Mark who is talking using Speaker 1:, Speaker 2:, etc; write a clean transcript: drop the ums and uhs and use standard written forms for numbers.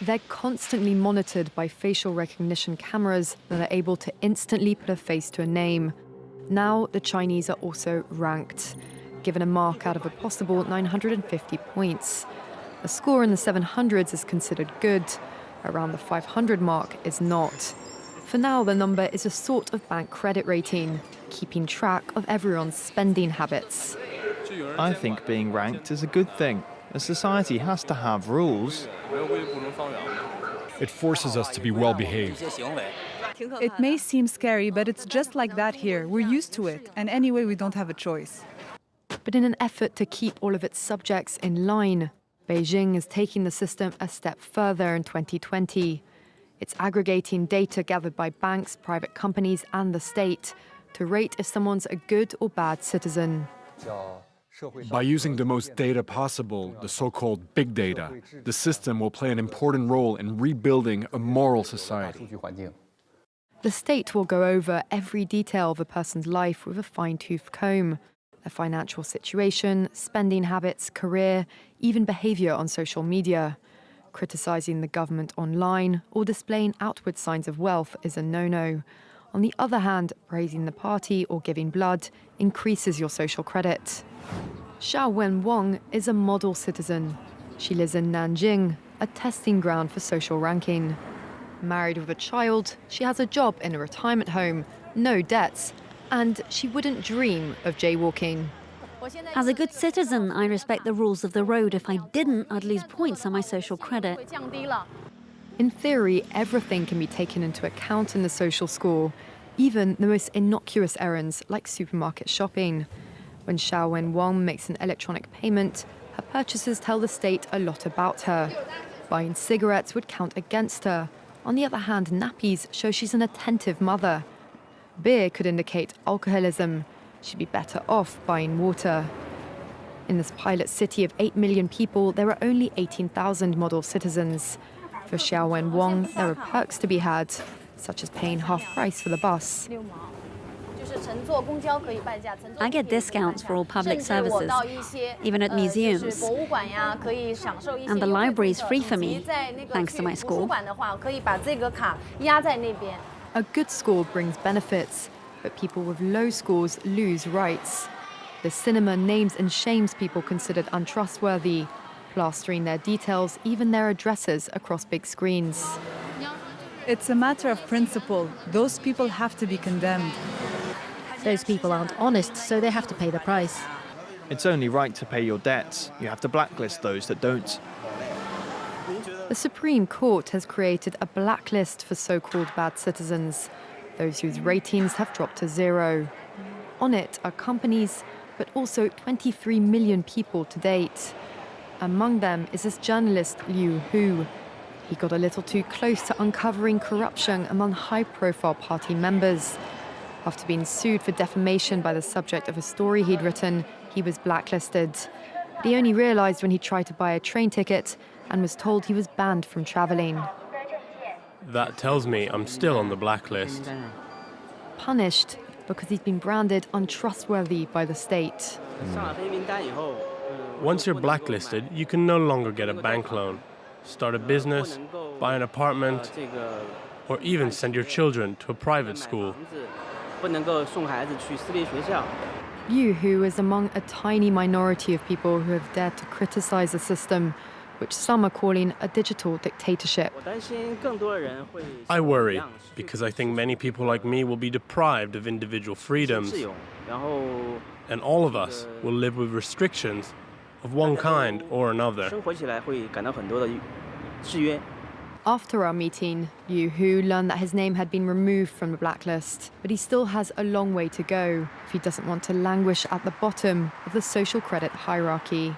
Speaker 1: They're constantly monitored by facial recognition cameras that are able to instantly put a face to a name. Now, the Chinese are also ranked, given a mark out of a possible 950 points. A score in the 700s is considered good. Around the 500 mark is not. For now, the number is a sort of bank credit rating, keeping track of everyone's spending habits.
Speaker 2: I think being ranked is a good thing. A society has to have rules.
Speaker 3: It forces us to be well-behaved.
Speaker 4: It may seem scary, but it's just like that here. We're used to it, and anyway, we don't have a choice.
Speaker 1: But in an effort to keep all of its subjects in line, Beijing is taking the system a step further in 2020. It's aggregating data gathered by banks, private companies, and the state to rate if someone's a good or bad citizen.
Speaker 3: By using the most data possible, the so-called big data, the system will play an important role in rebuilding a moral society.
Speaker 1: The state will go over every detail of a person's life with a fine-tooth comb. Their financial situation, spending habits, career, even behavior on social media. Criticizing the government online or displaying outward signs of wealth is a no-no. On the other hand, praising the party or giving blood increases your social credit. Xiao Wenwang is a model citizen. She lives in Nanjing, a testing ground for social ranking. Married with a child, she has a job in a retirement home, no debts, and she wouldn't dream of jaywalking.
Speaker 5: As a good citizen, I respect the rules of the road. If I didn't, I'd lose points on my social credit.
Speaker 1: In theory, everything can be taken into account in the social score, even the most innocuous errands like supermarket shopping. When Xiao Wenwang makes an electronic payment, her purchases tell the state a lot about her. Buying cigarettes would count against her. On the other hand, nappies show she's an attentive mother. Beer could indicate alcoholism. She'd be better off buying water. In this pilot city of 8 million people, there are only 18,000 model citizens. For Xiao Wenwang, there are perks to be had, such as paying half price for the bus.
Speaker 5: I get discounts for all public services, even at museums. And the library is free for me, thanks to my score.
Speaker 1: A good score brings benefits, but people with low scores lose rights. The cinema names and shames people considered untrustworthy, plastering their details, even their addresses, across big screens.
Speaker 4: It's a matter of principle. Those people have to be condemned.
Speaker 6: Those people aren't honest, so they have to pay the price.
Speaker 2: It's only right to pay your debts. You have to blacklist those that don't.
Speaker 1: The Supreme Court has created a blacklist for so-called bad citizens, those whose ratings have dropped to zero. On it are companies, but also 23 million people to date. Among them is this journalist Liu Hu. He got a little too close to uncovering corruption among high-profile party members. After being sued for defamation by the subject of a story he'd written, he was blacklisted. But he only realized when he tried to buy a train ticket and was told he was banned from traveling.
Speaker 7: That tells me I'm still on the blacklist.
Speaker 1: Punished because he's been branded untrustworthy by the state.
Speaker 7: Once you're blacklisted, you can no longer get a bank loan, start a business, buy an apartment, or even send your children to a private school.
Speaker 1: Liu Hu is among a tiny minority of people who have dared to criticize the system, which some are calling a digital dictatorship.
Speaker 7: I worry, because I think many people like me will be deprived of individual freedoms, and all of us will live with restrictions of one kind or another.
Speaker 1: After our meeting, Liu Hu learned that his name had been removed from the blacklist, but he still has a long way to go if he doesn't want to languish at the bottom of the social credit hierarchy.